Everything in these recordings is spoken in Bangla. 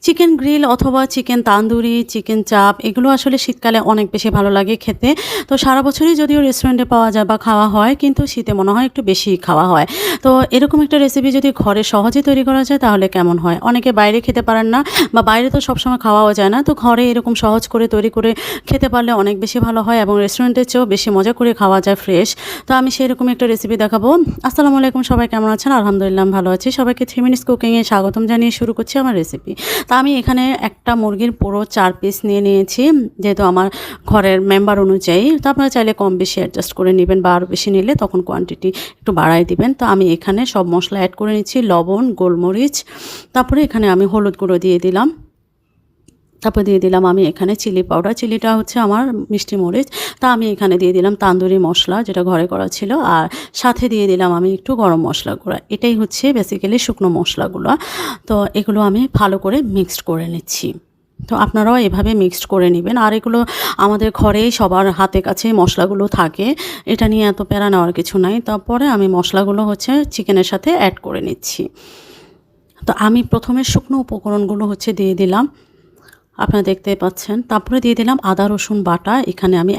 চিকেন গ্রিল অথবা চিকেন তান্দুরি, চিকেন চাপ এগুলো আসলে শীতকালে অনেক বেশি ভালো লাগে খেতে। তো সারা বছরই যদিও রেস্টুরেন্টে পাওয়া যায় বা খাওয়া হয়, কিন্তু শীতে মনে হয় একটু বেশিই খাওয়া হয়। তো এরকম একটা রেসিপি যদি ঘরে সহজে তৈরি করা যায় তাহলে কেমন হয়? অনেকে বাইরে খেতে পারেন না বা বাইরে তো সবসময় খাওয়াও যায় না। তো ঘরে এরকম সহজ করে তৈরি করে খেতে পারলে অনেক বেশি ভালো হয় এবং রেস্টুরেন্টের চেয়েও বেশি মজা করে খাওয়া যায় ফ্রেশ। তো আমি সেরকমই একটা রেসিপি দেখাবো। আসসালামু আলাইকুম, সবাই কেমন আছেন? আলহামদুলিল্লাহ আমি ভালো আছি। সবাইকে 3 মিনিটস কুকিং এ স্বাগতম জানিয়ে শুরু করছি আমার রেসিপি। তা আমি এখানে একটা মুরগির পুরো 4 পিস নিয়ে নিয়েছি। যেহেতু আমার ঘরের মেম্বার অনুযায়ী, তো আপনারা চাইলে কম বেশি অ্যাডজাস্ট করে নিবেন বা আরও বেশি নিলে তখন কোয়ান্টিটি একটু বাড়ায় দিবেন। তো আমি এখানে সব মশলা অ্যাড করে নিচ্ছি, লবণ, গোলমরিচ, তারপরে এখানে আমি হলুদ গুঁড়ো দিয়ে দিলাম। তারপর দিয়ে দিলাম আমি এখানে চিলি পাউডার, চিলিটা হচ্ছে আমার মিষ্টি মরিচ। তা আমি এখানে দিয়ে দিলাম তান্দুরি মশলা যেটা ঘরে করা ছিল, আর সাথে দিয়ে দিলাম আমি একটু গরম মশলা গুঁড়া। এটাই হচ্ছে বেসিক্যালি শুকনো মশলাগুলো। তো এগুলো আমি ভালো করে মিক্সড করে নিচ্ছি। তো আপনারাও এভাবে মিক্সড করে নেবেন। আর এগুলো আমাদের ঘরেই সবার হাতে কাছে মশলাগুলো থাকে, এটা নিয়ে এত প্যারা নেওয়ার কিছু নাই। তারপরে আমি মশলাগুলো হচ্ছে চিকেনের সাথে অ্যাড করে নিচ্ছি। তো আমি প্রথমে শুকনো উপকরণগুলো হচ্ছে দিয়ে দিলাম, আপনারা দেখতেই পাচ্ছেন। তারপরে দিয়ে দিলাম আদা রসুন বাটা। এখানে আমি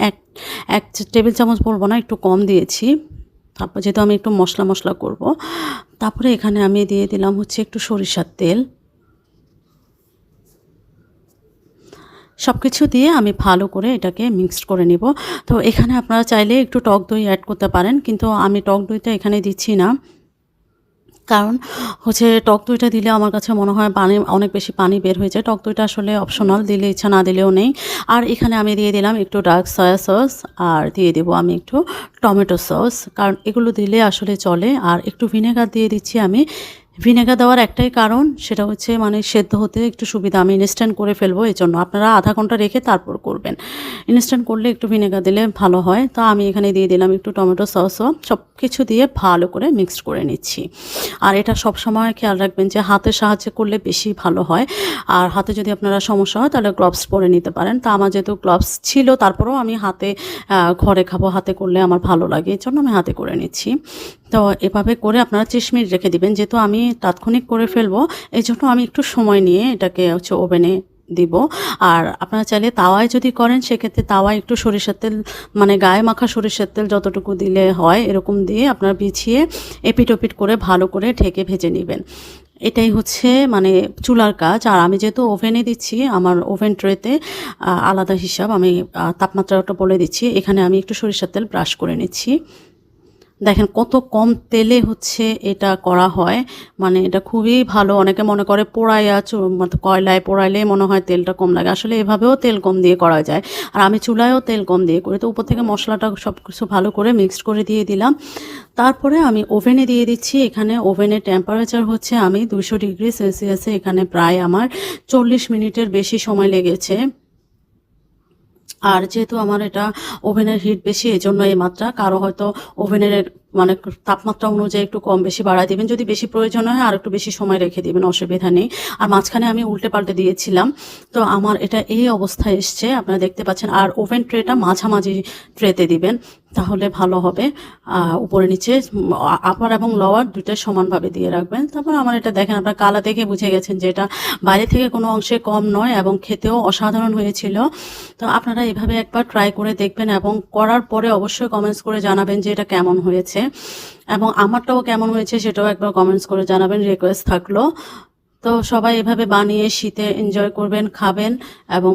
এক টেবিল চামচ বলবো না, একটু কম দিয়েছি। তারপর যেহেতু আমি একটু মশলা করব, তারপরে এখানে আমি দিয়ে দিলাম হচ্ছে একটু সরিষার তেল। সব কিছু দিয়ে আমি ভালো করে এটাকে মিক্সড করে নিব। তো এখানে আপনারা চাইলে একটু টক দই অ্যাড করতে পারেন, কিন্তু আমি টক দইটা এখানে দিচ্ছি না। কারণ হচ্ছে টক দইটা দিলে আমার কাছে মনে হয় পানি, অনেক বেশি পানি বের হয়ে যায়। টক দইটা আসলে অপশনাল, দিলে ইচ্ছা না দিলেও নেই। আর এখানে আমি দিয়ে দিলাম একটু ডার্ক সয়া সস, আর দিয়ে দেবো আমি একটু টমেটো সস, কারণ এগুলো দিলে আসলে চলে। আর একটু ভিনেগার দিয়ে দিচ্ছি আমি। ভিনেগার দেওয়ার একটাই কারণ, সেটা হচ্ছে মানে সেদ্ধ হতে একটু সুবিধা, আমি ইনস্ট্যান্ট করে ফেলবো এজন্য। আপনারা আধা ঘন্টা রেখে তারপর করবেন। ইনস্ট্যান্ট করলে একটু ভিনেগার দিলে ভালো হয়। তো আমি এখানে দিয়ে দিলাম একটু টমেটো সসও। সব কিছু দিয়ে ভালো করে মিক্সড করে নিচ্ছি। আর এটা সবসময় খেয়াল রাখবেন যে হাতের সাহায্যে করলে বেশি ভালো হয়। আর হাতে যদি আপনারা সমস্যা হয় তাহলে গ্লাভস পরে নিতে পারেন। তা আমার যেহেতু গ্লাভস ছিল, তারপরেও আমি হাতে, ঘরে খাবো, হাতে করলে আমার ভালো লাগে, এই জন্য আমি হাতে করে নিচ্ছি। তো এভাবে করে আপনারা 30 মিনিট রেখে দিবেন। যেহেতু আমি তাৎক্ষণিক করে ফেলবো, এই জন্য আমি একটু সময় নিয়ে এটাকে হচ্ছে ওভেনে দিব। আর আপনারা চাইলে তাওয়ায় যদি করেন, সেক্ষেত্রে তাওয়ায় একটু সরিষার তেল, মানে গায়ে মাখা সরিষার তেল যতটুকু দিলে হয় এরকম দিয়ে আপনারা বিছিয়ে এপিট ওপিট করে ভালো করে ঢেকে ভেজে নেবেন। এটাই হচ্ছে মানে চুলার কাজ। আর আমি যেহেতু ওভেনে দিচ্ছি, আমার ওভেন ট্রেতে আলাদা হিসাব, আমি তাপমাত্রাটা বলে দিচ্ছি। এখানে আমি একটু সরিষার তেল ব্রাশ করে নিচ্ছি। দেখেন কত কম তেলে হচ্ছে এটা করা হয়, মানে এটা খুবই ভালো। অনেকে মনে করে পোড়াইয়া কয়লায় পোড়াইলে মনে হয় তেলটা কম লাগে, আসলে এভাবেও তেল কম দিয়ে করা যায়। আর আমি চুলায়ও তেল কম দিয়ে করি। তো উপর থেকে মশলাটা সব কিছু ভালো করে মিক্সড করে দিয়ে দিলাম। তারপরে আমি ওভেনে দিয়ে দিচ্ছি। এখানে ওভেনের টেম্পারেচার হচ্ছে আমি 200 ডিগ্রি সেলসিয়াসে, এখানে প্রায় আমার 40 মিনিটের বেশি সময় লেগেছে। আর যেহেতু আমার এটা ওভেনের হিট বেশি, এজন্য এই মাত্রা। কারো হয়তো ওভেনের মানে তাপমাত্রা অনুযায়ী একটু কম বেশি বাড়ায় দিবেন, যদি বেশি প্রয়োজন হয় আর একটু বেশি সময় রেখে দিবেন, অসুবিধা নেই। আর মাঝখানে আমি উল্টে পাল্টে দিয়েছিলাম, তো আমার এটা এই অবস্থায় এসছে, আপনারা দেখতে পাচ্ছেন। আর ওভেন ট্রেটা মাঝামাঝি ট্রেতে দিবেন, তাহলে ভালো হবে। উপরে নিচে আপার এবং লোয়ার দুইটা সমানভাবে দিয়ে রাখবেন। তারপর আমার এটা দেখেন, আপনার কালা দেখে বুঝে গেছেন যে এটা বাইরে থেকে কোনো অংশে কম নয় এবং খেতেও অসাধারণ হয়েছিল। তো আপনারা এভাবে একবার ট্রাই করে দেখবেন এবং করার পরে অবশ্যই কমেন্টস করে জানাবেন যে এটা কেমন হয়েছে, এবং আমারটাও কেমন হয়েছে সেটাও একবার কমেন্টস করে জানাবেন, রিকোয়েস্ট থাকলো। তো সবাই এভাবে বানিয়ে শীতে এনজয় করবেন, খাবেন, এবং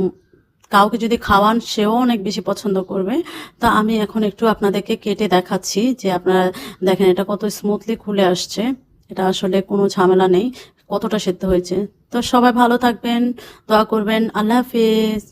কাউকে যদি খাওয়ান সেও অনেক বেশি পছন্দ করবে। তো আমি এখন একটু আপনাদেরকে কেটে দেখাচ্ছি যে আপনারা দেখেন এটা কত স্মুথলি খুলে আসছে। এটা আসলে কোনো ঝামেলা নেই, কতটা সেদ্ধ হয়েছে। তো সবাই ভালো থাকবেন, দোয়া করবেন। আল্লাহ হাফিজ।